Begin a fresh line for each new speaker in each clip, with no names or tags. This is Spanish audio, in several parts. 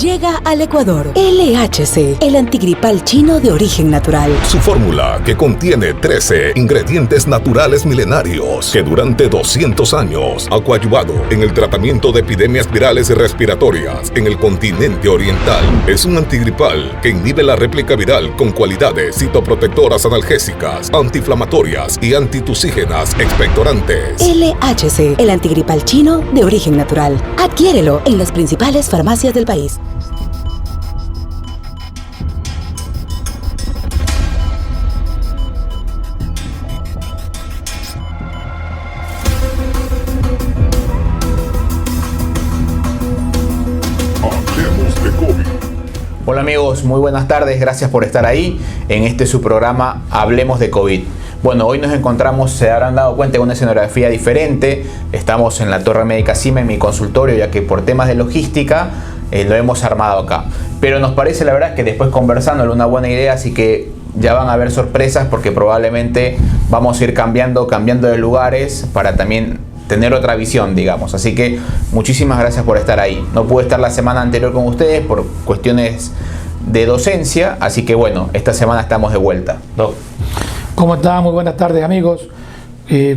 Llega al Ecuador LHC, el antigripal chino de origen natural.
Su fórmula, que contiene 13 ingredientes naturales milenarios que durante 200 años ha coadyuvado en el tratamiento de epidemias virales y respiratorias en el continente oriental. Es un antigripal que inhibe la réplica viral con cualidades citoprotectoras, analgésicas, antiinflamatorias y antitusígenas expectorantes.
LHC, el antigripal chino de origen natural. Adquiérelo en las principales farmacias del país.
Hola amigos, muy buenas tardes, gracias por estar ahí en este su programa Hablemos de COVID. Bueno, hoy nos encontramos, se habrán dado cuenta, en una escenografía diferente. Estamos en la Torre Médica Cima, en mi consultorio, ya que por temas de logística lo hemos armado acá. Pero nos parece, la verdad, que después conversándolo una buena idea, así que ya van a haber sorpresas porque probablemente vamos a ir cambiando de lugares para también tener otra visión, digamos. Así que muchísimas gracias por estar ahí. No pude estar la semana anterior con ustedes por cuestiones de docencia, así que bueno, esta semana estamos de vuelta. Doc.
¿Cómo están? Muy buenas tardes, amigos.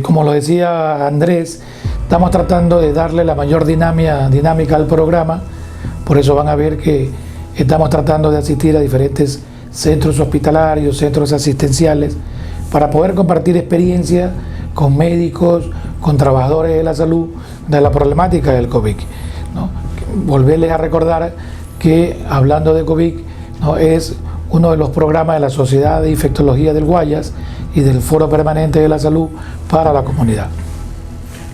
Como lo decía Andrés, estamos tratando de darle la mayor dinámica al programa. Por eso van a ver que estamos tratando de asistir a diferentes centros hospitalarios, centros asistenciales, para poder compartir experiencias con médicos, con trabajadores de la salud, de la problemática del COVID, ¿no? Volverles a recordar que, hablando de COVID, ¿no?, es uno de los programas de la Sociedad de Infectología del Guayas y del Foro Permanente de la Salud para la comunidad.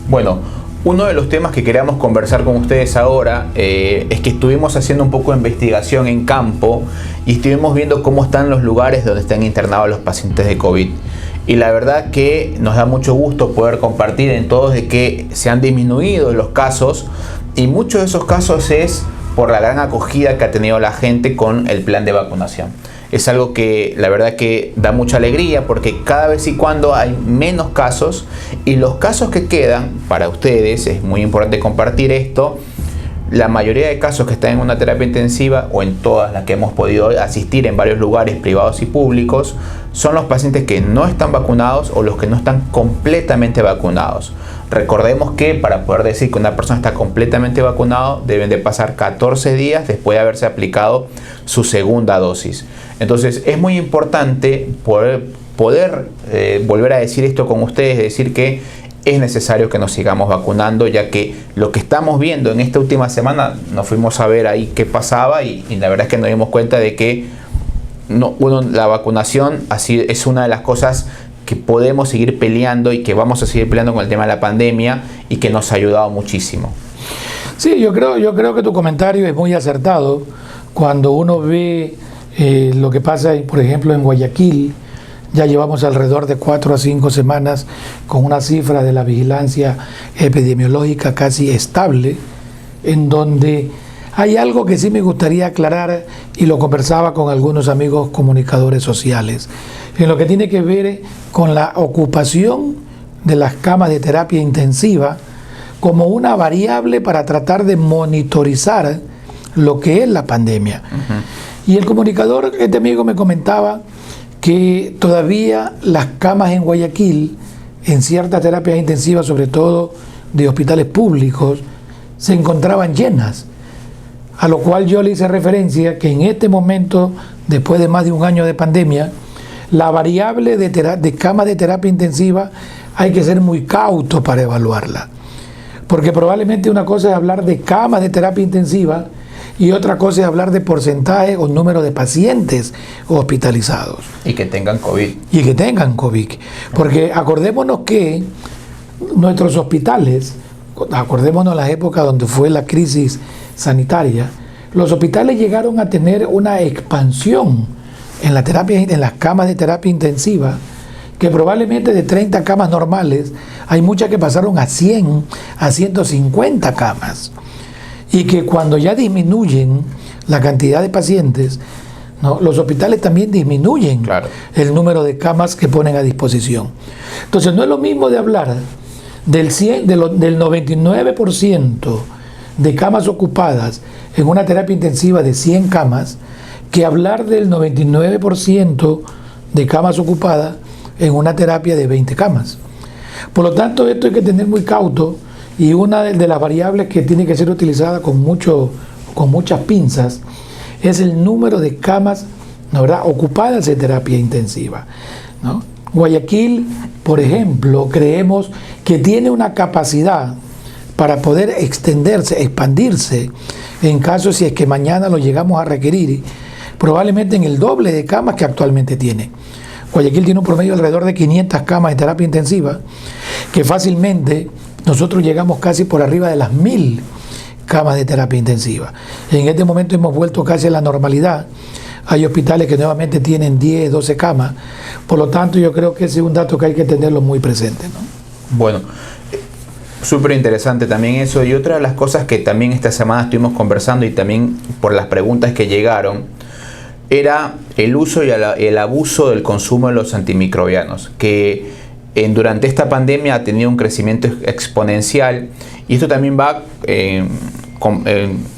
Bueno, uno de los temas que queríamos conversar con ustedes ahora es que estuvimos haciendo un poco de investigación en campo y estuvimos viendo cómo están los lugares donde están internados los pacientes de COVID. Y la verdad que nos da mucho gusto poder compartir en todos de que se han disminuido los casos, y muchos de esos casos es por la gran acogida que ha tenido la gente con el plan de vacunación. Es algo que la verdad que da mucha alegría, porque cada vez y cuando hay menos casos, y los casos que quedan, para ustedes es muy importante compartir esto, la mayoría de casos que están en una terapia intensiva o en todas las que hemos podido asistir en varios lugares privados y públicos, son los pacientes que no están vacunados o los que no están completamente vacunados. Recordemos que para poder decir que una persona está completamente vacunado deben de pasar 14 días después de haberse aplicado su segunda dosis. Entonces es muy importante poder volver a decir esto con ustedes, decir que es necesario que nos sigamos vacunando, ya que lo que estamos viendo en esta última semana, nos fuimos a ver ahí qué pasaba y la verdad es que nos dimos cuenta de que la vacunación así es una de las cosas que podemos seguir peleando y que vamos a seguir peleando con el tema de la pandemia y que nos ha ayudado muchísimo.
Sí, yo creo que tu comentario es muy acertado. Cuando uno ve lo que pasa, por ejemplo, en Guayaquil, ya llevamos alrededor de 4 a 5 semanas con una cifra de la vigilancia epidemiológica casi estable, en donde hay algo que sí me gustaría aclarar, y lo conversaba con algunos amigos comunicadores sociales, en lo que tiene que ver con la ocupación de las camas de terapia intensiva como una variable para tratar de monitorizar lo que es la pandemia. Uh-huh. Y el comunicador, este amigo, me comentaba que todavía las camas en Guayaquil, en ciertas terapias intensivas, sobre todo de hospitales públicos, se encontraban llenas. A lo cual yo le hice referencia que en este momento, después de más de un año de pandemia, la variable de camas de terapia intensiva hay que ser muy cauto para evaluarla. Porque probablemente una cosa es hablar de camas de terapia intensiva y otra cosa es hablar de porcentaje o número de pacientes hospitalizados.
Y que tengan COVID.
Y que tengan COVID. Porque acordémonos que nuestros hospitales, acordémonos las épocas donde fue la crisis sanitaria, los hospitales llegaron a tener una expansión en las camas de terapia intensiva, que probablemente de 30 camas normales, hay muchas que pasaron a 100, a 150 camas. Y que cuando ya disminuyen la cantidad de pacientes, ¿no?, los hospitales también disminuyen, claro, el número de camas que ponen a disposición. Entonces no es lo mismo de hablar del 99% de camas ocupadas en una terapia intensiva de 100 camas que hablar del 99% de camas ocupadas en una terapia de 20 camas. Por lo tanto, esto hay que tener muy cauto, y una de las variables que tiene que ser utilizada con muchas pinzas es el número de camas, ¿no, verdad?, ocupadas en terapia intensiva, ¿no? Guayaquil, por ejemplo, creemos que tiene una capacidad para poder extenderse, expandirse, en caso si es que mañana lo llegamos a requerir, probablemente en el doble de camas que actualmente tiene. Guayaquil tiene un promedio de alrededor de 500 camas de terapia intensiva, que fácilmente nosotros llegamos casi por arriba de las 1000 camas de terapia intensiva. En este momento hemos vuelto casi a la normalidad. Hay hospitales que nuevamente tienen 10, 12 camas. Por lo tanto, yo creo que ese es un dato que hay que tenerlo muy presente, ¿no?
Bueno, súper interesante también eso. Y otra de las cosas que también esta semana estuvimos conversando, y también por las preguntas que llegaron, era el uso y el abuso del consumo de los antimicrobianos, que durante esta pandemia ha tenido un crecimiento exponencial, y esto también va,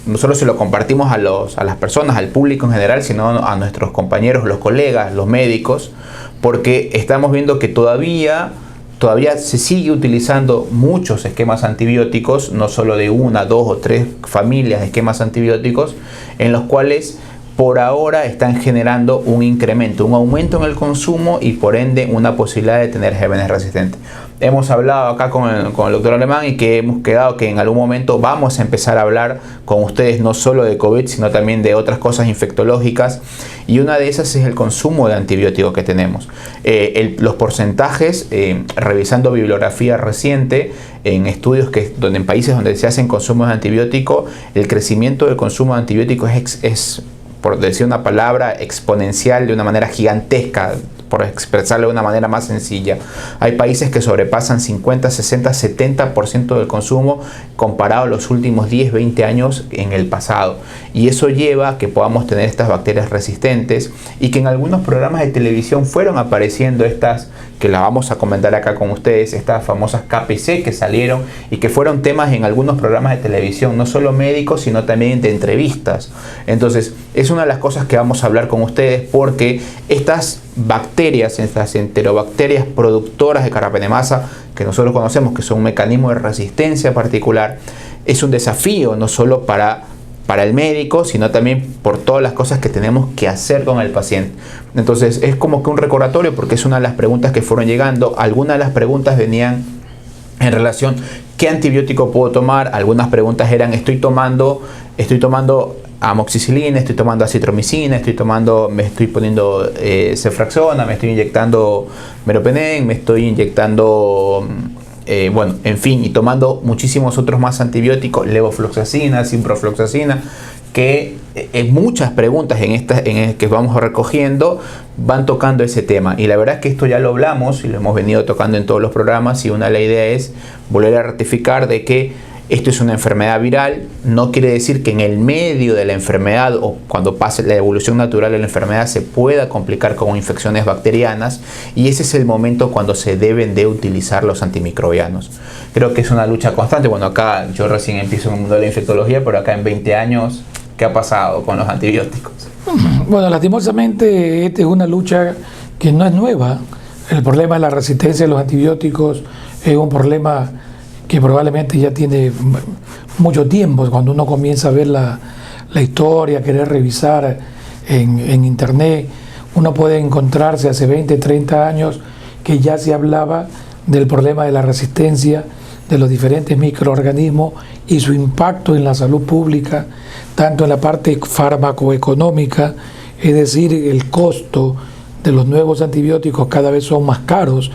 nosotros se lo compartimos a las personas, al público en general, sino a nuestros compañeros, los colegas, los médicos, porque estamos viendo que todavía se sigue utilizando muchos esquemas antibióticos, no solo de 1, 2 o 3 familias de esquemas antibióticos, en los cuales por ahora están generando un incremento, un aumento en el consumo, y por ende una posibilidad de tener gérmenes resistentes. Hemos hablado acá con el doctor Alemán, y que hemos quedado que en algún momento vamos a empezar a hablar con ustedes no solo de COVID, sino también de otras cosas infectológicas, y una de esas es el consumo de antibióticos que tenemos. Los porcentajes, revisando bibliografía reciente, en estudios en países donde se hacen consumos de antibióticos, el crecimiento del consumo de antibióticos es, por decir una palabra, exponencial, de una manera gigantesca, por expresarlo de una manera más sencilla. Hay países que sobrepasan 50, 60, 70% del consumo comparado a los últimos 10, 20 años en el pasado. Y eso lleva a que podamos tener estas bacterias resistentes, y que en algunos programas de televisión fueron apareciendo estas, que las vamos a comentar acá con ustedes, estas famosas KPC que salieron y que fueron temas en algunos programas de televisión, no solo médicos, sino también de entrevistas. Entonces, es una de las cosas que vamos a hablar con ustedes, porque estas bacterias, estas enterobacterias productoras de carrapenemasa, que nosotros conocemos que son un mecanismo de resistencia particular, es un desafío no solo para el médico, sino también por todas las cosas que tenemos que hacer con el paciente. Entonces es como que un recordatorio, porque es una de las preguntas que fueron llegando. Algunas de las preguntas venían en relación, ¿qué antibiótico puedo tomar? Algunas preguntas eran, estoy tomando amoxicilina, estoy tomando acitromicina, me estoy poniendo ceftriaxona, me estoy inyectando meropenem, me estoy inyectando bueno, en fin, y tomando muchísimos otros más antibióticos, levofloxacina, ciprofloxacina, que muchas preguntas que vamos recogiendo van tocando ese tema. Y la verdad es que esto ya lo hablamos y lo hemos venido tocando en todos los programas, y una de las ideas es volver a ratificar de que esto es una enfermedad viral. No quiere decir que en el medio de la enfermedad, o cuando pase la evolución natural de la enfermedad, se pueda complicar con infecciones bacterianas, y ese es el momento cuando se deben de utilizar los antimicrobianos. Creo que es una lucha constante. Bueno, acá yo recién empiezo en el mundo de la infectología, pero acá en 20 años, ¿qué ha pasado con los antibióticos?
Bueno, lastimosamente esta es una lucha que no es nueva. El problema de la resistencia a los antibióticos es un problema que probablemente ya tiene mucho tiempo. Cuando uno comienza a ver la historia, querer revisar en internet, uno puede encontrarse hace 20, 30 años que ya se hablaba del problema de la resistencia de los diferentes microorganismos y su impacto en la salud pública, tanto en la parte farmacoeconómica, es decir, el costo de los nuevos antibióticos cada vez son más caros,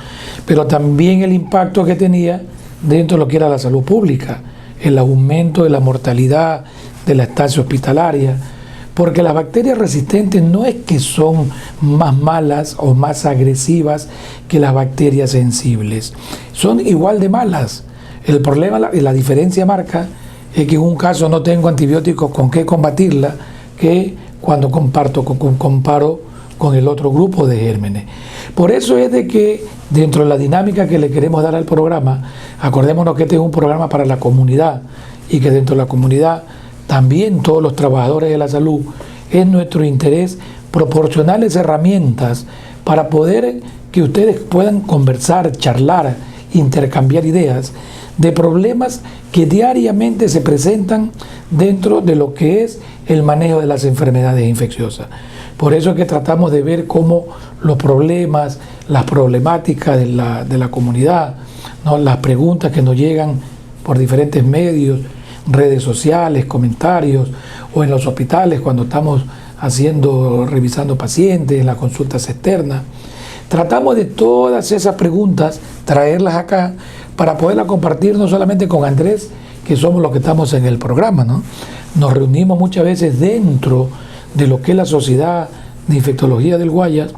pero también el impacto que tenía dentro de lo que era la salud pública, el aumento de la mortalidad, de la estancia hospitalaria, porque las bacterias resistentes no es que son más malas o más agresivas que las bacterias sensibles, son igual de malas. El problema, la diferencia marca, es que en un caso no tengo antibióticos con qué combatirla, que cuando comparo con el otro grupo de gérmenes. Por eso es de que dentro de la dinámica que le queremos dar al programa, acordémonos que este es un programa para la comunidad, y que dentro de la comunidad, también todos los trabajadores de la salud, es nuestro interés proporcionarles herramientas para poder que ustedes puedan conversar, charlar, intercambiar ideas de problemas que diariamente se presentan dentro de lo que es el manejo de las enfermedades infecciosas. Por eso es que tratamos de ver cómo los problemas, las problemáticas de la comunidad, ¿no? Las preguntas que nos llegan por diferentes medios, redes sociales, comentarios, o en los hospitales cuando estamos revisando pacientes, en las consultas externas. Tratamos de todas esas preguntas, traerlas acá para poderlas compartir no solamente con Andrés, que somos los que estamos en el programa, ¿no? Nos reunimos muchas veces dentro de lo que es la Sociedad de Infectología del Guayas,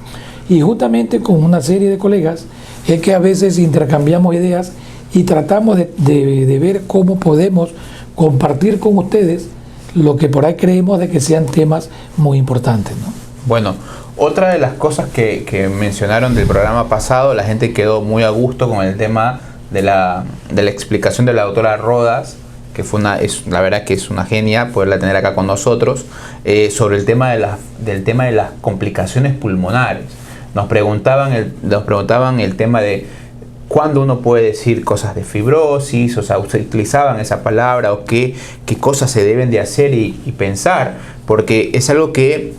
y justamente con una serie de colegas es que a veces intercambiamos ideas y tratamos de ver cómo podemos compartir con ustedes lo que por ahí creemos de que sean temas muy importantes, ¿no?
Bueno, otra de las cosas que mencionaron del programa pasado, la gente quedó muy a gusto con el tema de la explicación de la doctora Rodas, que la verdad que es una genia poderla tener acá con nosotros, sobre el tema del tema de las complicaciones pulmonares. Nos preguntaban el tema de cuándo uno puede decir cosas de fibrosis, o sea, utilizaban esa palabra, o qué cosas se deben de hacer y pensar, porque es algo que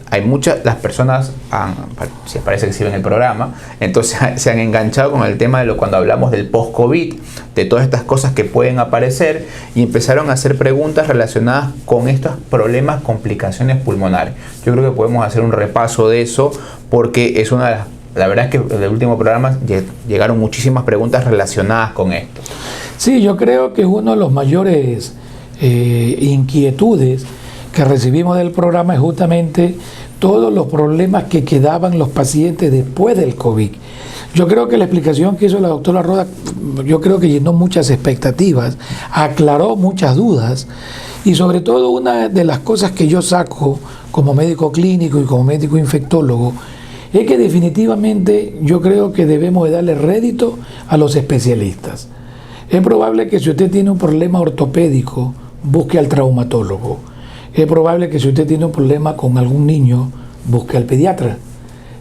las personas, si parece que sí ven el programa, entonces se han enganchado con el tema de cuando hablamos del post-COVID, de todas estas cosas que pueden aparecer, y empezaron a hacer preguntas relacionadas con estos problemas, complicaciones pulmonares. Yo creo que podemos hacer un repaso de eso, porque es una de las... La verdad es que en el último programa llegaron muchísimas preguntas relacionadas con esto.
Sí, yo creo que uno de los mayores inquietudes que recibimos del programa es justamente todos los problemas que quedaban los pacientes después del COVID. Yo creo que la explicación que hizo la doctora Roda, yo creo que llenó muchas expectativas, aclaró muchas dudas, y sobre todo una de las cosas que yo saco como médico clínico y como médico infectólogo es que definitivamente yo creo que debemos de darle rédito a los especialistas. Es probable que si usted tiene un problema ortopédico, busque al traumatólogo. Es probable que si usted tiene un problema con algún niño, busque al pediatra.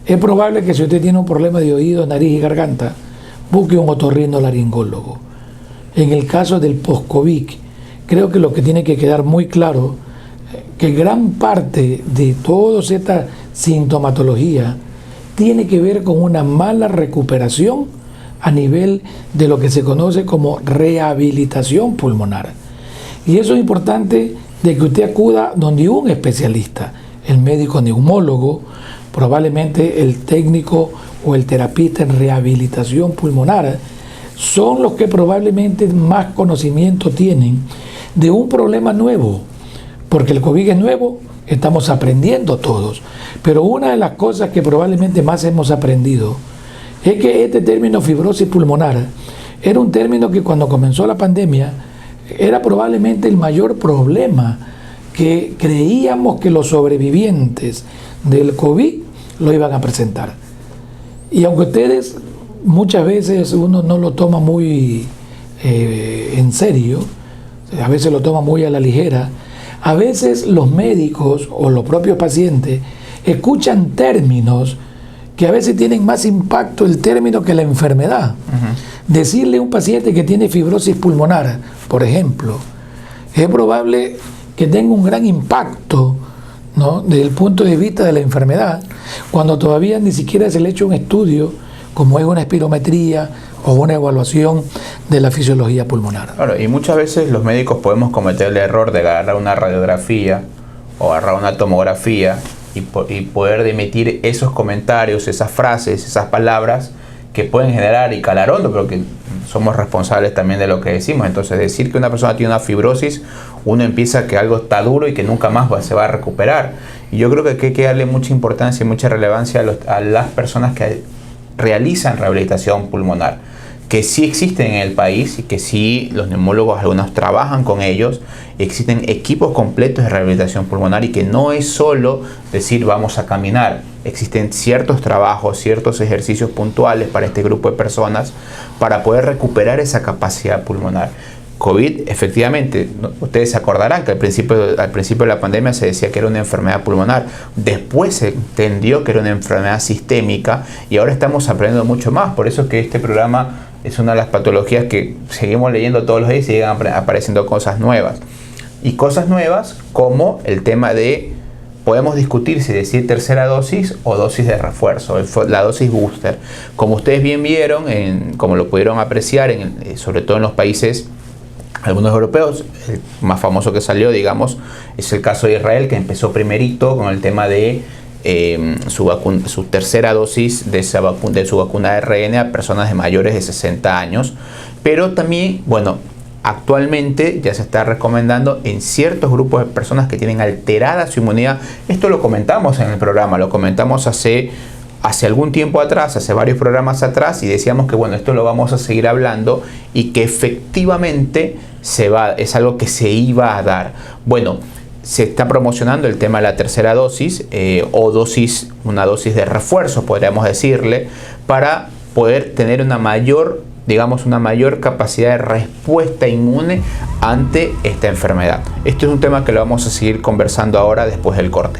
Es probable que si usted tiene un problema de oído, nariz y garganta, busque un otorrinolaringólogo. En el caso del post-COVID, creo que lo que tiene que quedar muy claro que gran parte de toda esta sintomatología tiene que ver con una mala recuperación a nivel de lo que se conoce como rehabilitación pulmonar. Y eso es importante de que usted acuda donde un especialista, el médico neumólogo, probablemente el técnico o el terapista en rehabilitación pulmonar, son los que probablemente más conocimiento tienen de un problema nuevo, porque el COVID es nuevo. Estamos aprendiendo todos, pero una de las cosas que probablemente más hemos aprendido es que este término fibrosis pulmonar era un término que cuando comenzó la pandemia era probablemente el mayor problema que creíamos que los sobrevivientes del COVID lo iban a presentar. Y aunque ustedes muchas veces uno no lo toma muy en serio, a veces lo toma muy a la ligera, a veces los médicos o los propios pacientes escuchan términos que a veces tienen más impacto el término que la enfermedad. Decirle a un paciente que tiene fibrosis pulmonar, por ejemplo, es probable que tenga un gran impacto, ¿no?, desde el punto de vista de la enfermedad, cuando todavía ni siquiera se le ha hecho un estudio como es una espirometría o una evaluación de la fisiología pulmonar.
Claro, y muchas veces los médicos podemos cometer el error de agarrar una radiografía o agarrar una tomografía y poder emitir esos comentarios, esas frases, esas palabras que pueden generar y calar hondo, pero que somos responsables también de lo que decimos. Entonces, decir que una persona tiene una fibrosis, uno empieza que algo está duro y que nunca más se va a recuperar. Y yo creo que hay que darle mucha importancia y mucha relevancia a las personas que realizan rehabilitación pulmonar, que sí existen en el país y que sí los neumólogos algunos trabajan con ellos. Existen equipos completos de rehabilitación pulmonar y que no es solo decir vamos a caminar. Existen ciertos trabajos, ciertos ejercicios puntuales para este grupo de personas para poder recuperar esa capacidad pulmonar. COVID, efectivamente, ustedes se acordarán que al principio de la pandemia se decía que era una enfermedad pulmonar, después se entendió que era una enfermedad sistémica y ahora estamos aprendiendo mucho más. Por eso es que este programa es una de las patologías que seguimos leyendo todos los días y siguen apareciendo cosas nuevas. Y cosas nuevas como el tema de, podemos discutir si decir tercera dosis o dosis de refuerzo, la dosis booster. Como ustedes bien vieron, como lo pudieron apreciar, sobre todo en los países, algunos europeos, el más famoso que salió, digamos, es el caso de Israel, que empezó primerito con el tema de su tercera dosis de su vacuna de ARN a personas de mayores de 60 años. Pero también, bueno, actualmente ya se está recomendando en ciertos grupos de personas que tienen alterada su inmunidad. Esto lo comentamos en el programa, lo comentamos hace algún tiempo atrás, hace varios programas atrás, y decíamos que bueno, esto lo vamos a seguir hablando y que efectivamente es algo que se iba a dar. Bueno, se está promocionando el tema de la tercera dosis una dosis de refuerzo, podríamos decirle, para poder tener una mayor capacidad de respuesta inmune ante esta enfermedad. Esto es un tema que lo vamos a seguir conversando ahora después del corte.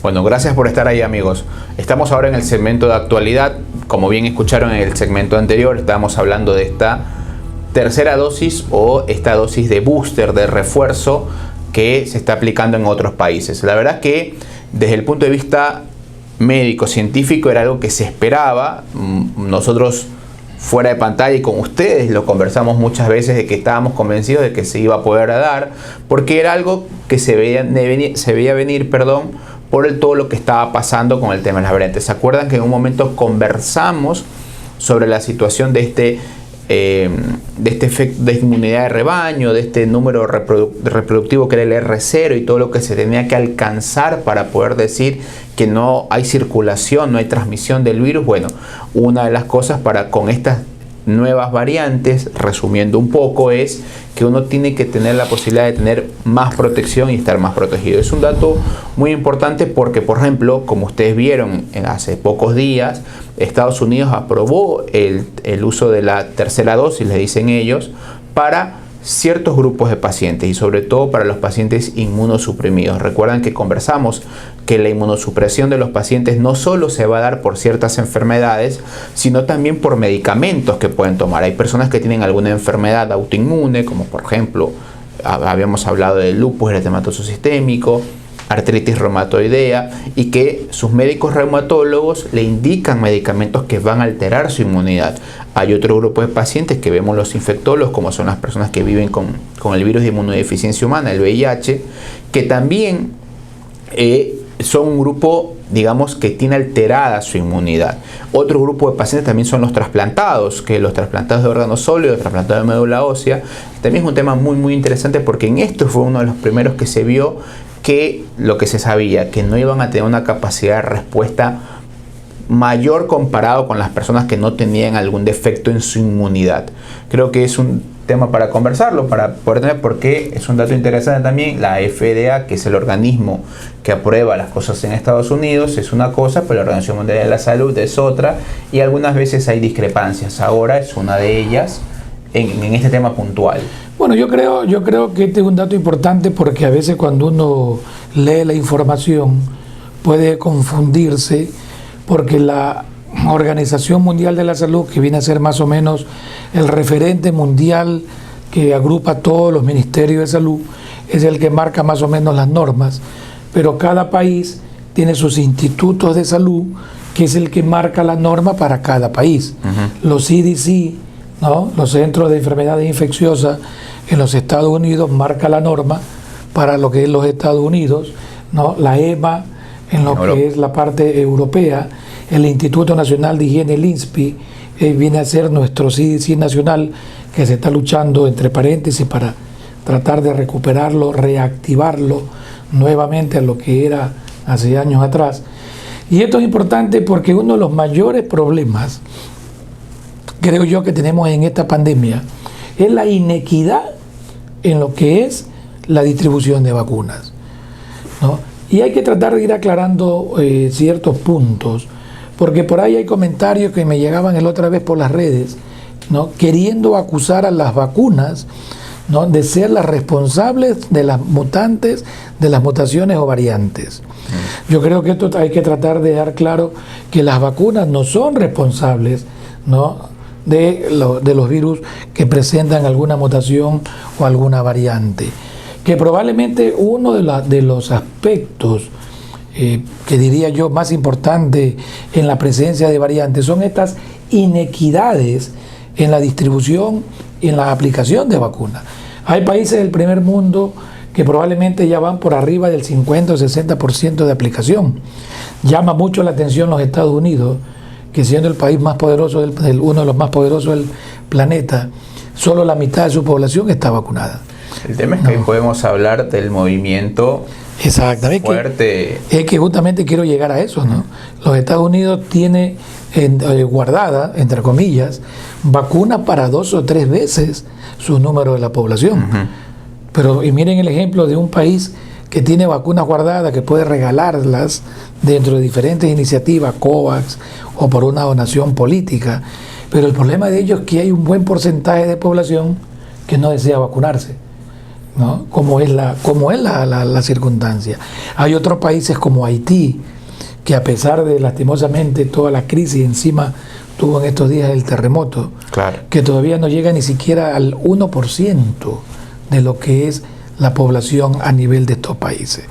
Bueno, gracias por estar ahí, amigos. Estamos ahora en el segmento de actualidad. Como bien escucharon en el segmento anterior, estábamos hablando de esta tercera dosis o esta dosis de booster, de refuerzo, que se está aplicando en otros países. La verdad es que desde el punto de vista médico, científico, era algo que se esperaba. Nosotros fuera de pantalla y con ustedes lo conversamos muchas veces de que estábamos convencidos de que se iba a poder dar, porque era algo que se veía venir, por todo lo que estaba pasando con el tema de las variantes. ¿Se acuerdan que en un momento conversamos sobre la situación de este efecto de inmunidad de rebaño, de este número reproductivo que era el R0 y todo lo que se tenía que alcanzar para poder decir que no hay circulación, no hay transmisión del virus? Bueno, una de las cosas con estas nuevas variantes, resumiendo un poco, es que uno tiene que tener la posibilidad de tener más protección y estar más protegido. Es un dato muy importante porque, por ejemplo, como ustedes vieron hace pocos días, Estados Unidos aprobó el uso de la tercera dosis, le dicen ellos, para ciertos grupos de pacientes y sobre todo para los pacientes inmunosuprimidos. Recuerdan que conversamos que la inmunosupresión de los pacientes no solo se va a dar por ciertas enfermedades, sino también por medicamentos que pueden tomar. Hay personas que tienen alguna enfermedad autoinmune, como por ejemplo, habíamos hablado del lupus eritematoso sistémico, artritis reumatoidea, y que sus médicos reumatólogos le indican medicamentos que van a alterar su inmunidad. Hay otro grupo de pacientes que vemos los infectólogos, como son las personas que viven con el virus de inmunodeficiencia humana, el VIH, que también son un grupo, digamos, que tiene alterada su inmunidad. Otro grupo de pacientes también son los trasplantados, que los trasplantados de órganos sólidos, trasplantados de médula ósea. También es un tema muy muy interesante porque en esto fue uno de los primeros que se vio que lo que se sabía, que no iban a tener una capacidad de respuesta mayor comparado con las personas que no tenían algún defecto en su inmunidad. Creo que es un tema para conversarlo, para poder tener, porque es un dato interesante también. La FDA, que es el organismo que aprueba las cosas en Estados Unidos, es una cosa, pero la Organización Mundial de la Salud es otra, y algunas veces hay discrepancias. Ahora es una de ellas en este tema puntual.
Bueno, yo creo que este es un dato importante porque a veces cuando uno lee la información puede confundirse, porque la Organización Mundial de la Salud, que viene a ser más o menos el referente mundial que agrupa todos los ministerios de salud, es el que marca más o menos las normas, pero cada país tiene sus institutos de salud, que es el que marca la norma para cada país. Los CDC, ¿no?, los Centros de Enfermedades Infecciosas en los Estados Unidos, marca la norma para lo que es los Estados Unidos, ¿no? La EMA en lo que es la parte europea, el Instituto Nacional de Higiene, el INSPI, viene a ser nuestro CDC nacional, que se está luchando, entre paréntesis, para tratar de recuperarlo, reactivarlo nuevamente a lo que era hace años atrás. Y esto es importante porque uno de los mayores problemas, creo yo, que tenemos en esta pandemia es la inequidad en lo que es la distribución de vacunas, ¿no? Y hay que tratar de ir aclarando ciertos puntos, porque por ahí hay comentarios que me llegaban la otra vez por las redes, ¿no?, queriendo acusar a las vacunas, ¿no?, de ser las responsables de las mutantes, de las mutaciones o variantes. Yo creo que esto hay que tratar de dejar claro que las vacunas no son responsables, ¿no?, de los virus que presentan alguna mutación o alguna variante. Que probablemente uno de los aspectos que diría yo más importante en la presencia de variantes son estas inequidades en la distribución y en la aplicación de vacunas. Hay países del primer mundo que probablemente ya van por arriba del 50 o 60% de aplicación. Llama mucho la atención los Estados Unidos, que siendo el país más poderoso, uno de los más poderosos del planeta, solo la mitad de su población está vacunada.
El tema es que podemos hablar del movimiento
exactamente
fuerte.
Es que justamente quiero llegar a eso, ¿no? Los Estados Unidos tiene guardada, entre comillas, vacunas para 2 o 3 veces su número de la población. Pero y miren el ejemplo de un país que tiene vacunas guardadas, que puede regalarlas dentro de diferentes iniciativas, COVAX o por una donación política. Pero el problema de ellos es que hay un buen porcentaje de población que no desea vacunarse, ¿no?, como es la circunstancia. Hay otros países como Haití, que a pesar de lastimosamente toda la crisis, encima tuvo en estos días el terremoto,
Claro.
que todavía no llega ni siquiera al 1% de lo que es la población a nivel de estos países.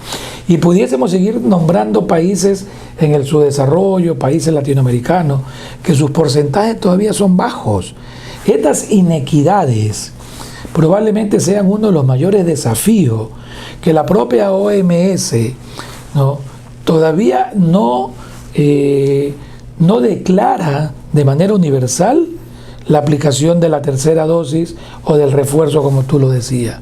Y pudiésemos seguir nombrando países en el subdesarrollo, países latinoamericanos, que sus porcentajes todavía son bajos. Estas inequidades probablemente sean uno de los mayores desafíos que la propia OMS, ¿no?, todavía no declara de manera universal la aplicación de la tercera dosis o del refuerzo, como tú lo decías.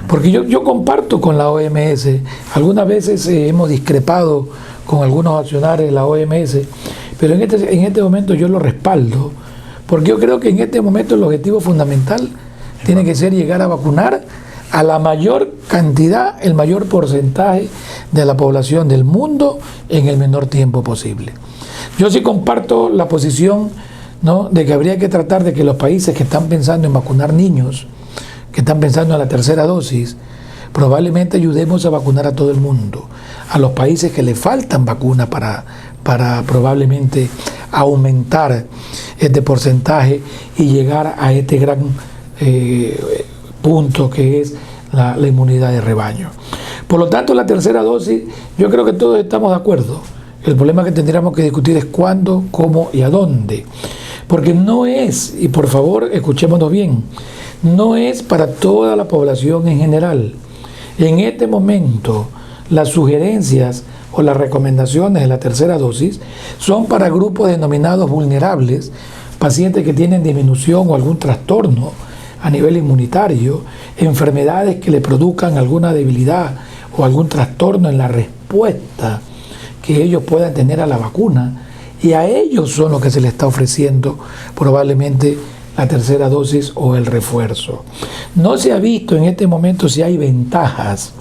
Porque yo comparto con la OMS, algunas veces hemos discrepado con algunos accionarios de la OMS, pero en este momento yo lo respaldo, porque yo creo que en este momento el objetivo fundamental tiene que ser llegar a vacunar a la mayor cantidad, el mayor porcentaje de la población del mundo en el menor tiempo posible. Yo sí comparto la posición, ¿no?, de que habría que tratar de que los países que están pensando en vacunar niños, que están pensando en la tercera dosis, probablemente ayudemos a vacunar a todo el mundo. A los países que le faltan vacunas para probablemente aumentar este porcentaje y llegar a este gran punto que es la inmunidad de rebaño. Por lo tanto, la tercera dosis, yo creo que todos estamos de acuerdo. El problema que tendríamos que discutir es cuándo, cómo y a dónde. Porque no es, y por favor escuchémonos bien, no es para toda la población en general. En este momento, las sugerencias o las recomendaciones de la tercera dosis son para grupos denominados vulnerables, pacientes que tienen disminución o algún trastorno a nivel inmunitario, enfermedades que le produzcan alguna debilidad o algún trastorno en la respuesta que ellos puedan tener a la vacuna, y a ellos son los que se les está ofreciendo probablemente la tercera dosis o el refuerzo. No se ha visto en este momento si hay ventajas,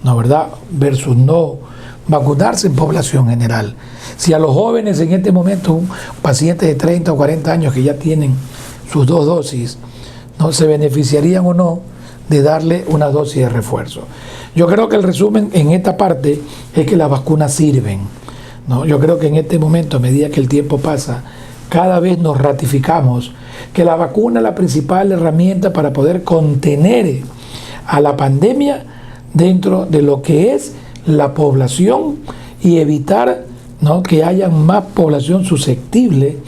¿no, verdad?, versus no vacunarse en población general. Si a los jóvenes en este momento, pacientes de 30 o 40 años que ya tienen sus 2 dosis, ¿no?, se beneficiarían o no de darle una dosis de refuerzo. Yo creo que el resumen en esta parte es que las vacunas sirven, ¿no? Yo creo que en este momento, a medida que el tiempo pasa, cada vez nos ratificamos que la vacuna es la principal herramienta para poder contener a la pandemia dentro de lo que es la población y evitar, ¿no?, que haya más población susceptible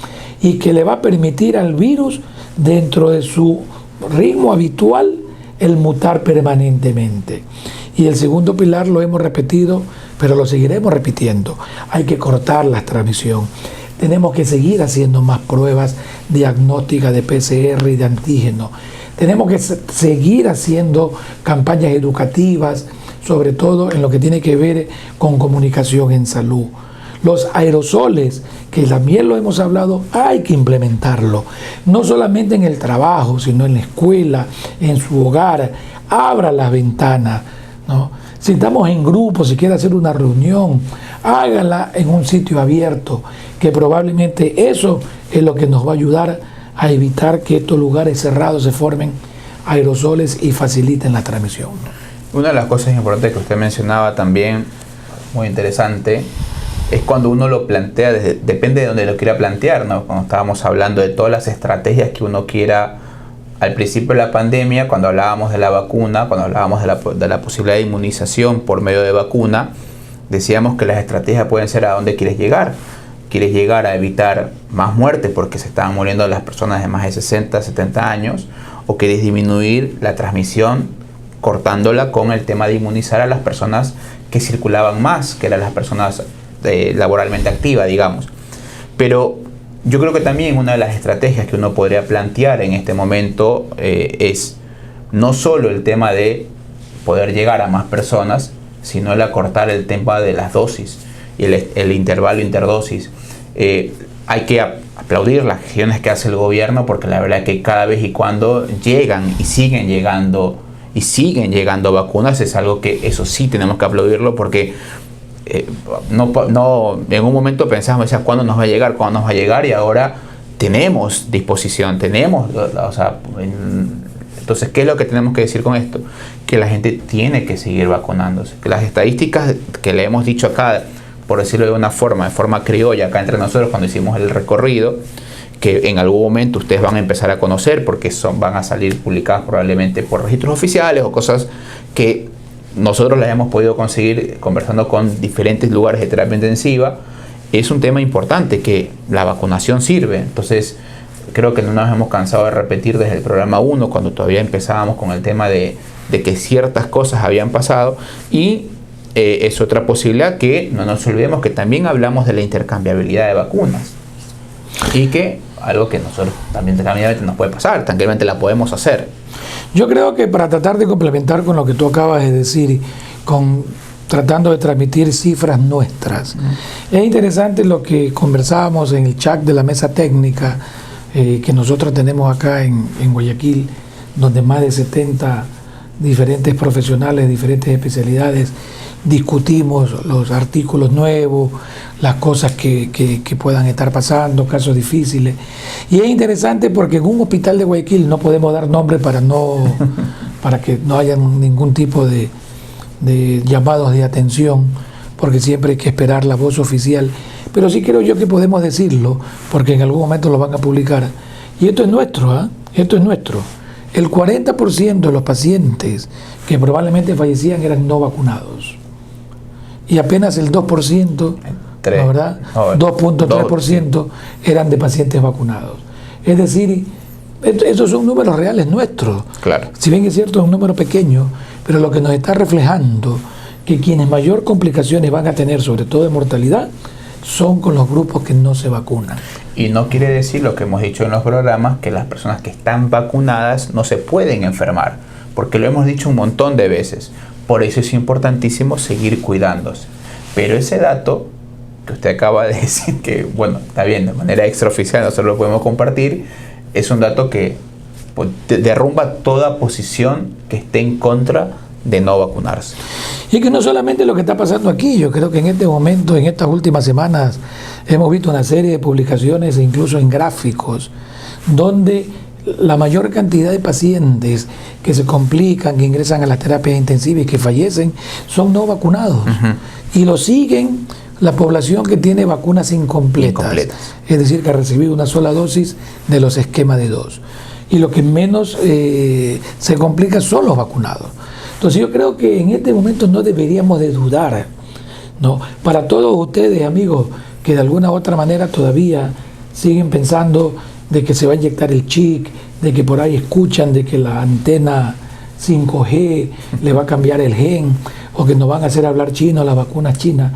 y que le va a permitir al virus, dentro de su ritmo habitual, el mutar permanentemente. Y el segundo pilar lo hemos repetido, pero lo seguiremos repitiendo. Hay que cortar la transmisión. Tenemos que seguir haciendo más pruebas diagnósticas de PCR y de antígeno. Tenemos que seguir haciendo campañas educativas, sobre todo en lo que tiene que ver con comunicación en salud. Los aerosoles, que también lo hemos hablado, hay que implementarlo. No solamente en el trabajo, sino en la escuela, en su hogar. Abra las ventanas, ¿no? Si estamos en grupo, si quiere hacer una reunión, hágala en un sitio abierto, que probablemente eso es lo que nos va a ayudar a evitar que estos lugares cerrados se formen aerosoles y faciliten la transmisión.
Una de las cosas importantes que usted mencionaba también, muy interesante, es cuando uno lo plantea, depende de donde lo quiera plantear, ¿no? Cuando estábamos hablando de todas las estrategias que uno quiera al principio de la pandemia, cuando hablábamos de la vacuna, cuando hablábamos de la posibilidad de inmunización por medio de vacuna, decíamos que las estrategias pueden ser a dónde quieres llegar. Quieres llegar a evitar más muertes porque se estaban muriendo las personas de más de 60, 70 años, o quieres disminuir la transmisión cortándola con el tema de inmunizar a las personas que circulaban más, que eran las personas laboralmente activas, digamos. Pero yo creo que también una de las estrategias que uno podría plantear en este momento es no solo el tema de poder llegar a más personas, sino el acortar el tema de las dosis y el intervalo interdosis. Hay que aplaudir las acciones que hace el gobierno, porque la verdad es que cada vez y cuando llegan y siguen llegando vacunas, es algo que eso sí tenemos que aplaudirlo, porque no en un momento pensábamos, ¿cuándo nos va a llegar? ¿Cuándo nos va a llegar? Y ahora tenemos disposición, entonces, ¿qué es lo que tenemos que decir con esto? Que la gente tiene que seguir vacunándose, que las estadísticas que le hemos dicho acá, por decirlo de forma criolla, acá entre nosotros cuando hicimos el recorrido, que en algún momento ustedes van a empezar a conocer porque van a salir publicadas probablemente por registros oficiales o cosas que nosotros las hemos podido conseguir conversando con diferentes lugares de terapia intensiva. Es un tema importante, que la vacunación sirve. Entonces, creo que no nos hemos cansado de repetir desde el programa 1, cuando todavía empezábamos con el tema de que ciertas cosas habían pasado, y es otra posibilidad que no nos olvidemos que también hablamos de la intercambiabilidad de vacunas, y que algo que nosotros también tranquilamente nos puede pasar, tranquilamente la podemos hacer.
Yo creo que para tratar de complementar con lo que tú acabas de decir, tratando de transmitir cifras nuestras, es interesante lo que conversábamos en el chat de la mesa técnica que nosotros tenemos acá en Guayaquil, donde más de 70 diferentes profesionales, diferentes especialidades, discutimos los artículos nuevos, las cosas que puedan estar pasando, casos difíciles. Y es interesante porque en un hospital de Guayaquil, no podemos dar nombre para que no haya ningún tipo de llamados de atención, porque siempre hay que esperar la voz oficial, pero sí creo yo que podemos decirlo, porque en algún momento lo van a publicar. Y esto es nuestro, esto es nuestro. El 40% de los pacientes que probablemente fallecían eran no vacunados. Y apenas el 2%, ¿no, verdad? 2.3% eran de pacientes vacunados. Es decir, esos son números reales nuestros.
Claro.
Si bien es cierto, es un número pequeño, pero lo que nos está reflejando que quienes mayor complicaciones van a tener, sobre todo de mortalidad, son con los grupos que no se vacunan.
Y no quiere decir, lo que hemos dicho en los programas, que las personas que están vacunadas no se pueden enfermar, porque lo hemos dicho un montón de veces. Por eso es importantísimo seguir cuidándose. Pero ese dato que usted acaba de decir, que bueno, está bien, de manera extraoficial nosotros lo podemos compartir, es un dato que derrumba toda posición que esté en contra de no vacunarse.
Y que no solamente lo que está pasando aquí, yo creo que en este momento, en estas últimas semanas, hemos visto una serie de publicaciones, incluso en gráficos, donde la mayor cantidad de pacientes que se complican, que ingresan a las terapias intensivas y que fallecen, son no vacunados. Y lo siguen la población que tiene vacunas incompletas. Es decir, que ha recibido una sola dosis de los esquemas de 2. Y lo que menos se complica son los vacunados. Entonces yo creo que en este momento no deberíamos de dudar, ¿no? Para todos ustedes, amigos, que de alguna u otra manera todavía siguen pensando de que se va a inyectar el chip, de que por ahí escuchan de que la antena 5G le va a cambiar el gen, o que nos van a hacer hablar chino las vacunas chinas.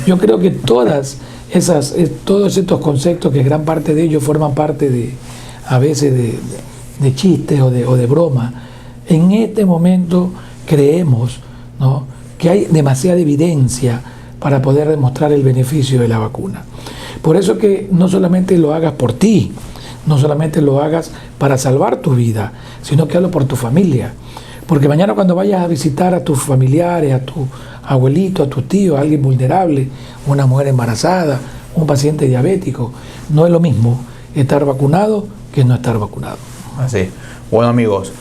Yo creo que todos estos conceptos, que gran parte de ellos forman parte a veces de chistes o de broma, en este momento creemos, ¿no?, que hay demasiada evidencia para poder demostrar el beneficio de la vacuna. Por eso que no solamente lo hagas por ti, no solamente lo hagas para salvar tu vida, sino que hazlo por tu familia. Porque mañana cuando vayas a visitar a tus familiares, a tu abuelito, a tu tío, a alguien vulnerable, una mujer embarazada, un paciente diabético, no es lo mismo estar vacunado que no estar vacunado.
Así. Bueno, amigos,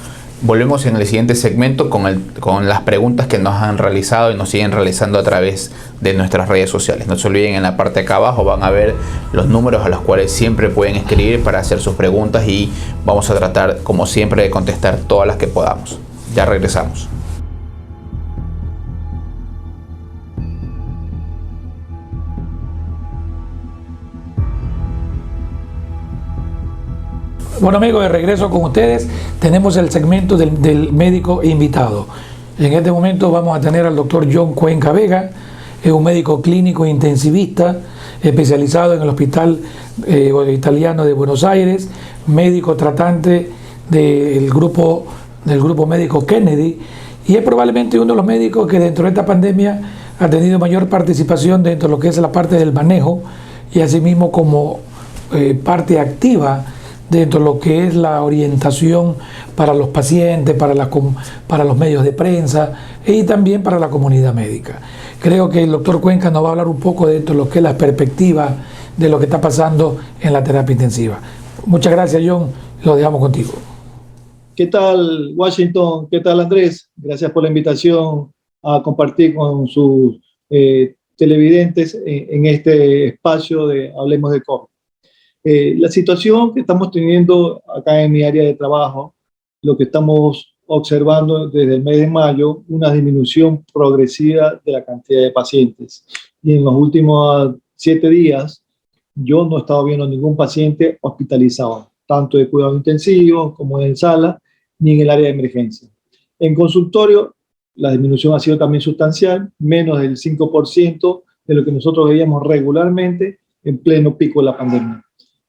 volvemos en el siguiente segmento con las preguntas que nos han realizado y nos siguen realizando a través de nuestras redes sociales. No se olviden, en la parte de acá abajo van a ver los números a los cuales siempre pueden escribir para hacer sus preguntas y vamos a tratar, como siempre, de contestar todas las que podamos. Ya regresamos.
Bueno, amigos, de regreso con ustedes, tenemos el segmento del médico invitado. En este momento vamos a tener al doctor John Cuenca Vega, es un médico clínico intensivista especializado en el Hospital Italiano de Buenos Aires, médico tratante del grupo médico Kennedy, y es probablemente uno de los médicos que dentro de esta pandemia ha tenido mayor participación dentro de lo que es la parte del manejo y asimismo como parte activa dentro de lo que es la orientación para los pacientes, para los medios de prensa y también para la comunidad médica. Creo que el doctor Cuenca nos va a hablar un poco dentro de lo que es la perspectiva de lo que está pasando en la terapia intensiva. Muchas gracias, John. Lo dejamos contigo.
¿Qué tal, Washington? ¿Qué tal, Andrés? Gracias por la invitación a compartir con sus televidentes en este espacio de Hablemos de COVID. La situación que estamos teniendo acá en mi área de trabajo, lo que estamos observando desde el mes de mayo, una disminución progresiva de la cantidad de pacientes. Y en los últimos 7 días, yo no he estado viendo ningún paciente hospitalizado, tanto de cuidado intensivo como en sala, ni en el área de emergencia. En consultorio, la disminución ha sido también sustancial, menos del 5% de lo que nosotros veíamos regularmente en pleno pico de la pandemia.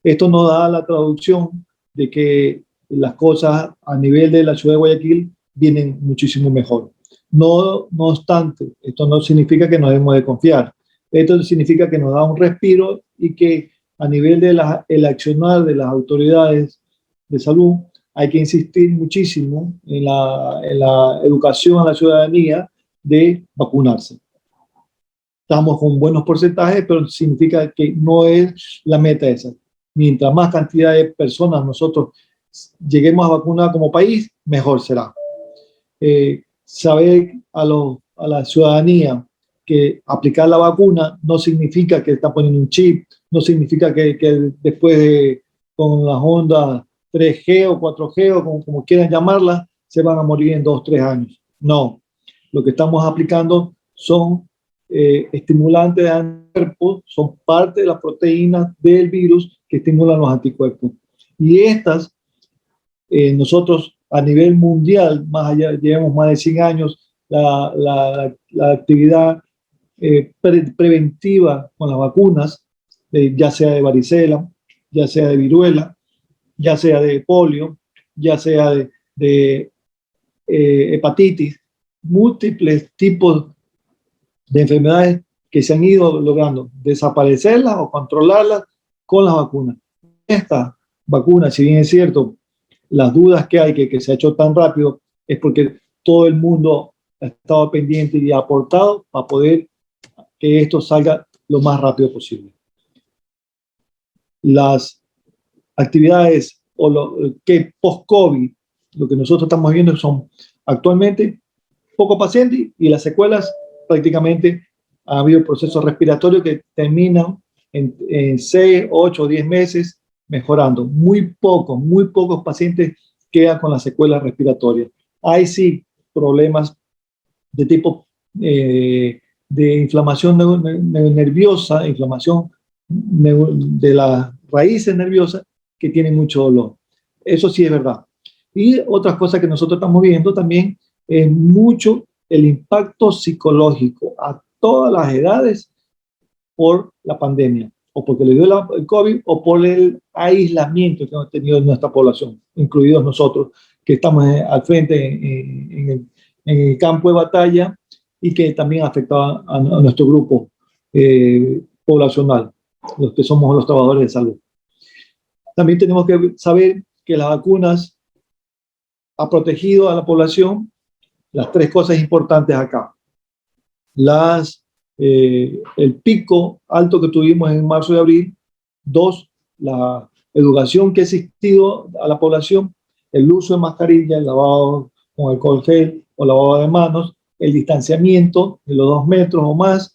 Esto nos da la traducción de que las cosas a nivel de la ciudad de Guayaquil vienen muchísimo mejor. No obstante, esto no significa que nos debemos de confiar. Esto significa que nos da un respiro y que a nivel del accionar de las autoridades de salud hay que insistir muchísimo en la educación a la ciudadanía de vacunarse. Estamos con buenos porcentajes, pero significa que no es la meta esa. Mientras más cantidad de personas nosotros lleguemos a vacunar como país, mejor será. Saber a la ciudadanía que aplicar la vacuna no significa que está poniendo un chip, no significa que después con las ondas 3G o 4G o como quieran llamarlas, se van a morir en 2 o 3 años. No, lo que estamos aplicando son estimulantes de anticuerpos, son parte de las proteínas del virus que estimulan los anticuerpos. Y estas, nosotros a nivel mundial, más allá, llevamos más de 100 años, la actividad preventiva con las vacunas, ya sea de varicela, ya sea de viruela, ya sea de polio, ya sea de hepatitis, múltiples tipos de enfermedades que se han ido logrando desaparecerlas o controlarlas con las vacunas. Esta vacuna, si bien es cierto, las dudas que hay que se ha hecho tan rápido, es porque todo el mundo ha estado pendiente y ha aportado para poder que esto salga lo más rápido posible. Las actividades que post-COVID, lo que nosotros estamos viendo son actualmente pocos pacientes y las secuelas prácticamente ha habido procesos respiratorios que terminan en 6, 8 o 10 meses mejorando. Muy pocos pacientes quedan con las secuelas respiratorias. Hay sí problemas de tipo de inflamación nerviosa, inflamación de las raíces nerviosas que tienen mucho dolor. Eso sí es verdad. Y otras cosas que nosotros estamos viendo también es mucho el impacto psicológico a todas las edades por la pandemia, o porque le dio el COVID, o por el aislamiento que hemos tenido en nuestra población, incluidos nosotros, que estamos al frente en el campo de batalla y que también ha afectado a nuestro grupo poblacional, los que somos los trabajadores de salud. También tenemos que saber que las vacunas han protegido a la población. Las tres cosas importantes acá. El pico alto que tuvimos en marzo y abril. 2, la educación que ha existido a la población, el uso de mascarilla, el lavado con alcohol gel o lavado de manos, el distanciamiento de los 2 metros o más,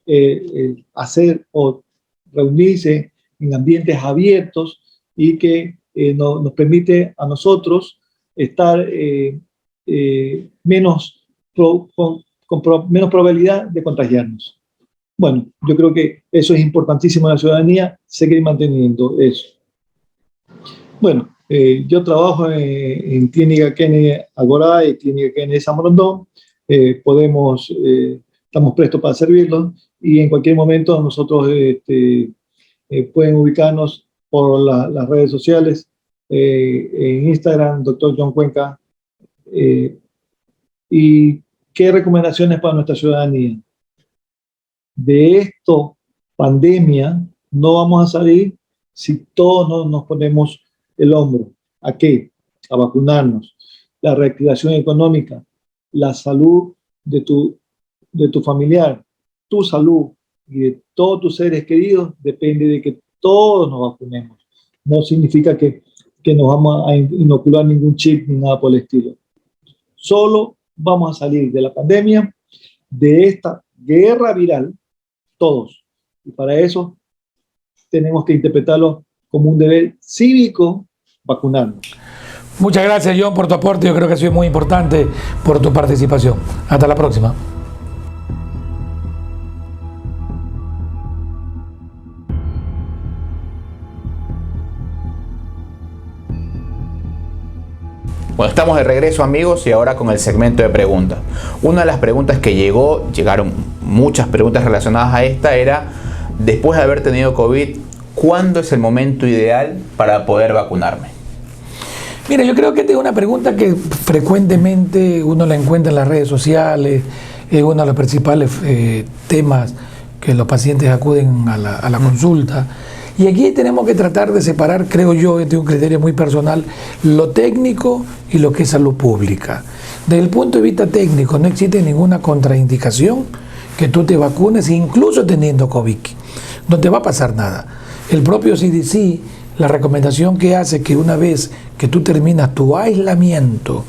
el hacer o reunirse en ambientes abiertos y que nos permite a nosotros estar con menos probabilidad de contagiarnos. Bueno, yo creo que eso es importantísimo en la ciudadanía, seguir manteniendo eso. Bueno, yo trabajo en Clínica Kennedy Alborada y Clínica Kennedy San Borondón. Estamos prestos para servirlos y en cualquier momento nosotros pueden ubicarnos por las redes sociales, en Instagram, Dr. John Cuenca. ¿Y qué recomendaciones para nuestra ciudadanía? De esto, pandemia, no vamos a salir si todos no nos ponemos el hombro. ¿A qué? A vacunarnos. La reactivación económica, la salud de tu familiar, tu salud y de todos tus seres queridos depende de que todos nos vacunemos. No significa que nos vamos a inocular ningún chip ni nada por el estilo. Solo vamos a salir de la pandemia, de esta guerra viral, todos. Y para eso tenemos que interpretarlo como un deber cívico, vacunarnos.
Muchas gracias, John, por tu aporte. Yo creo que ha sido muy importante por tu participación. Hasta la próxima.
Bueno, estamos de regreso, amigos, y ahora con el segmento de preguntas. Una de las preguntas que llegaron muchas preguntas relacionadas a esta, era: después de haber tenido COVID, ¿cuándo es el momento ideal para poder vacunarme?
Mira, yo creo que esta es una pregunta que frecuentemente uno la encuentra en las redes sociales, es uno de los principales temas que los pacientes acuden a la consulta. Y aquí tenemos que tratar de separar, creo yo, este es un criterio muy personal, lo técnico y lo que es salud pública. Desde el punto de vista técnico, no existe ninguna contraindicación que tú te vacunes, incluso teniendo COVID. No te va a pasar nada. El propio CDC, la recomendación que hace que una vez que tú terminas tu aislamiento,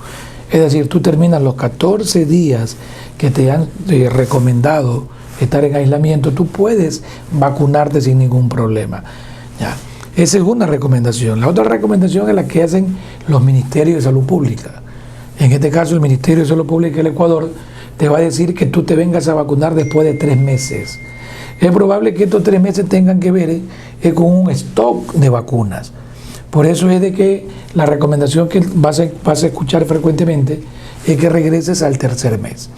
es decir, tú terminas los 14 días que te han recomendado estar en aislamiento, tú puedes vacunarte sin ningún problema. Ya. Esa es una recomendación. La otra recomendación es la que hacen los ministerios de salud pública. En este caso, el Ministerio de Salud Pública del Ecuador te va a decir que tú te vengas a vacunar después de 3 meses. Es probable que estos 3 meses tengan que ver con un stock de vacunas. Por eso es de que la recomendación que vas a escuchar frecuentemente es que regreses al 3er mes.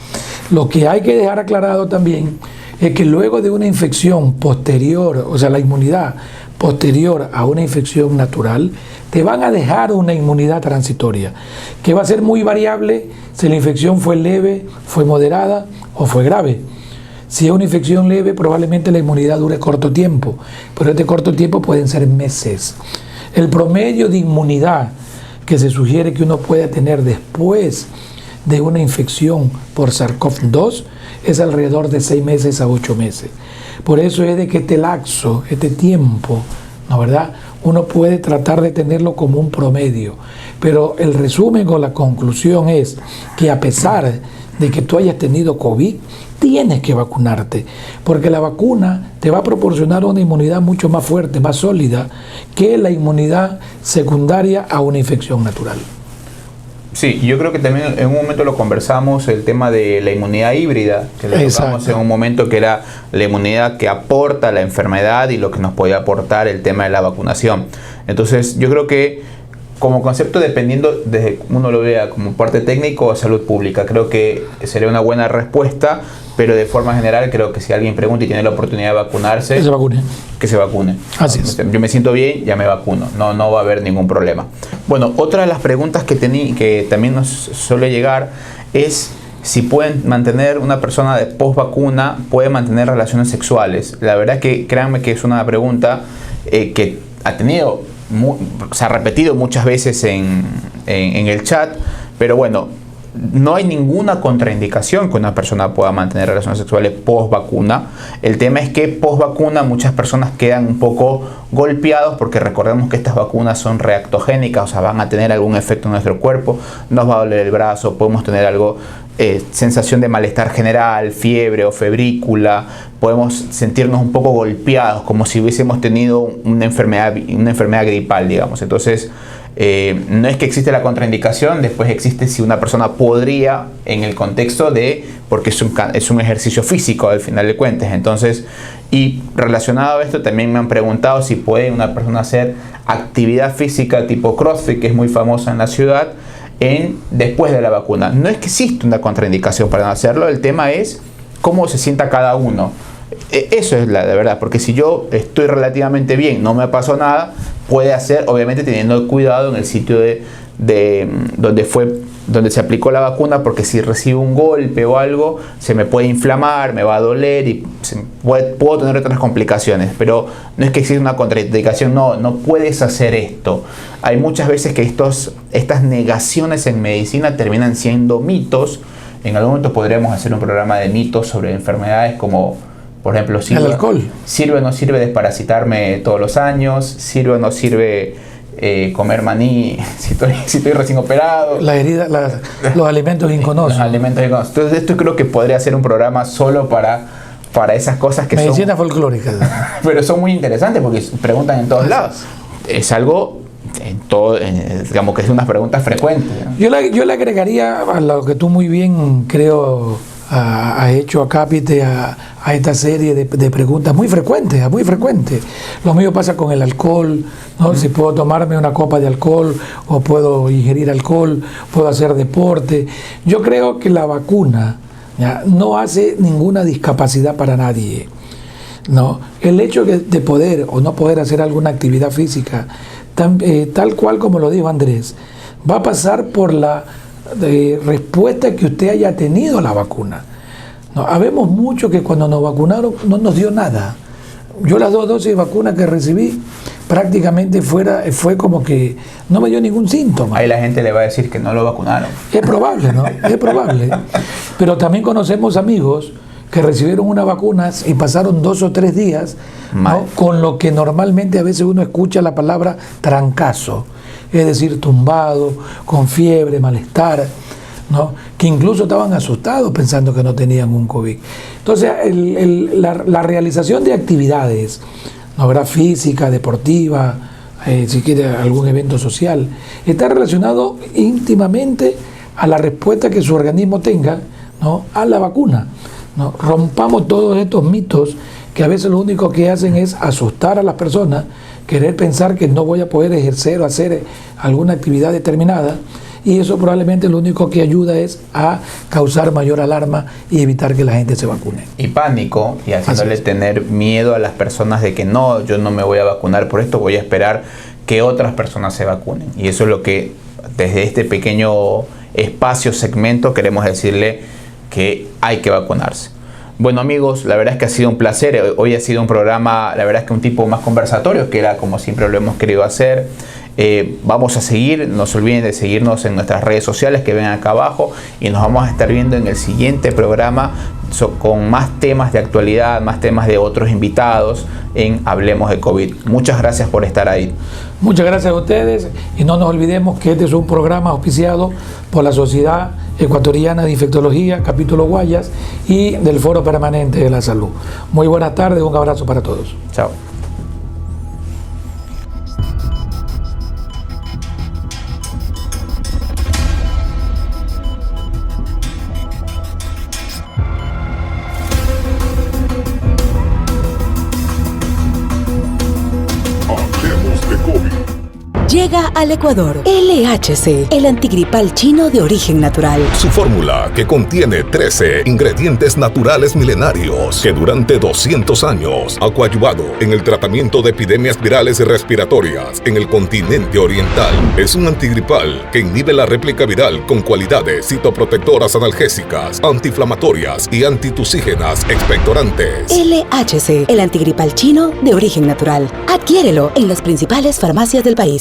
Lo que hay que dejar aclarado también es que luego de una infección posterior, o sea, la inmunidad posterior a una infección natural, te van a dejar una inmunidad transitoria, que va a ser muy variable si la infección fue leve, fue moderada o fue grave. Si es una infección leve, probablemente la inmunidad dure corto tiempo, pero este corto tiempo pueden ser meses. El promedio de inmunidad que se sugiere que uno pueda tener después de una infección por SARS-CoV-2 es alrededor de 6 meses a 8 meses. Por eso es de que este lapso, este tiempo, ¿no verdad?, uno puede tratar de tenerlo como un promedio. Pero el resumen o la conclusión es que a pesar de que tú hayas tenido COVID, tienes que vacunarte, porque la vacuna te va a proporcionar una inmunidad mucho más fuerte, más sólida, que la inmunidad secundaria a una infección natural.
Sí, yo creo que también en un momento lo conversamos, el tema de la inmunidad híbrida, que lo tocamos en un momento, que era la inmunidad que aporta la enfermedad y lo que nos podía aportar el tema de la vacunación. Entonces, yo creo que como concepto, dependiendo desde uno lo vea como parte técnica o salud pública, creo que sería una buena respuesta, pero de forma general creo que si alguien pregunta y tiene la oportunidad de vacunarse,
que se vacune.
Que se vacune.
Así es.
Yo me siento bien, ya me vacuno, no va a haber ningún problema. Bueno, otra de las preguntas que también nos suele llegar es si pueden mantener, una persona de post vacuna puede mantener relaciones sexuales. La verdad que créanme que es una pregunta que ha tenido se ha repetido muchas veces en el chat, pero bueno, no hay ninguna contraindicación que una persona pueda mantener relaciones sexuales post vacuna. El tema es que post vacuna muchas personas quedan un poco golpeados, porque recordemos que estas vacunas son reactogénicas, o sea, van a tener algún efecto en nuestro cuerpo, nos va a doler el brazo, podemos tener algo, sensación de malestar general, fiebre o febrícula, podemos sentirnos un poco golpeados, como si hubiésemos tenido una enfermedad gripal, digamos. Entonces, no es que existe la contraindicación, después existe si una persona podría, en el contexto de, porque es un ejercicio físico al final de cuentas. Entonces, y relacionado a esto, también me han preguntado si puede una persona hacer actividad física tipo CrossFit, que es muy famosa en la ciudad, después de la vacuna. No es que existe una contraindicación para no hacerlo, el tema es cómo se sienta cada uno. Eso es la de verdad, porque si yo estoy relativamente bien, no me pasó nada, puede hacer, obviamente teniendo cuidado en el sitio donde se aplicó la vacuna, porque si recibo un golpe o algo, se me puede inflamar, me va a doler y puedo tener otras complicaciones. Pero no es que exista una contraindicación, no puedes hacer esto. Hay muchas veces que estas negaciones en medicina terminan siendo mitos. En algún momento podríamos hacer un programa de mitos sobre enfermedades como, por ejemplo,
el alcohol.
¿Sirve o no sirve desparasitarme todos los años? ¿Sirve o no sirve comer maní si estoy recién operado?
La herida, los alimentos inconosos.
Los alimentos inconosos. Entonces esto creo que podría ser un programa solo para esas cosas que
medicina folclórica.
Pero son muy interesantes porque preguntan en todos lados. Es algo digamos que es una pregunta frecuente, ¿no?
Yo le agregaría a lo que tú muy bien creo ha hecho acápite a esta serie de preguntas muy frecuentes. Lo mío pasa con el alcohol, ¿no? Si puedo tomarme una copa de alcohol o puedo ingerir alcohol, puedo hacer deporte. Yo creo que la vacuna no hace ninguna discapacidad para nadie, ¿no? El hecho de poder o no poder hacer alguna actividad física, tal cual como lo dijo Andrés, va a pasar por la respuesta que usted haya tenido a la vacuna. No, habemos mucho que cuando nos vacunaron no nos dio nada. Yo las 2 dosis de vacuna que recibí prácticamente fue como que no me dio ningún síntoma.
Ahí la gente le va a decir que no lo vacunaron.
Es probable, ¿no? Es probable. Pero también conocemos amigos que recibieron unas vacunas y pasaron 2 o 3 días, ¿no? Con lo que normalmente a veces uno escucha la palabra trancazo, es decir, tumbado, con fiebre, malestar, ¿no? Que incluso estaban asustados pensando que no tenían un COVID. Entonces, la realización de actividades, ¿no? ¿Verdad? Física, deportiva, si quiere algún evento social, está relacionado íntimamente a la respuesta que su organismo tenga, ¿no? A la vacuna, ¿no? Rompamos todos estos mitos que a veces lo único que hacen es asustar a las personas, querer pensar que no voy a poder ejercer o hacer alguna actividad determinada, y eso probablemente lo único que ayuda es a causar mayor alarma y evitar que la gente se vacune.
Y pánico, y haciéndole tener miedo a las personas de que no, yo no me voy a vacunar por esto, voy a esperar que otras personas se vacunen. Y eso es lo que desde este pequeño segmento queremos decirle, que hay que vacunarse. Bueno amigos, la verdad es que ha sido un placer. Hoy ha sido un programa, la verdad es que un tipo más conversatorio, que era como siempre lo hemos querido hacer. Vamos a seguir, no se olviden de seguirnos en nuestras redes sociales que ven acá abajo, y nos vamos a estar viendo en el siguiente programa con más temas de actualidad, más temas de otros invitados en Hablemos de COVID. Muchas gracias por estar ahí.
Muchas gracias a ustedes, y no nos olvidemos que este es un programa auspiciado por la Sociedad Ecuatoriana de Infectología, capítulo Guayas, y del Foro Permanente de la Salud. Muy buenas tardes, un abrazo para todos.
Chao.
Llega al Ecuador. LHC, el antigripal chino de origen natural.
Su fórmula, que contiene 13 ingredientes naturales milenarios que durante 200 años ha coadyuvado en el tratamiento de epidemias virales y respiratorias en el continente oriental. Es un antigripal que inhibe la réplica viral con cualidades citoprotectoras, analgésicas, antiinflamatorias y antitusígenas expectorantes.
LHC, el antigripal chino de origen natural. Adquiérelo en las principales farmacias del país.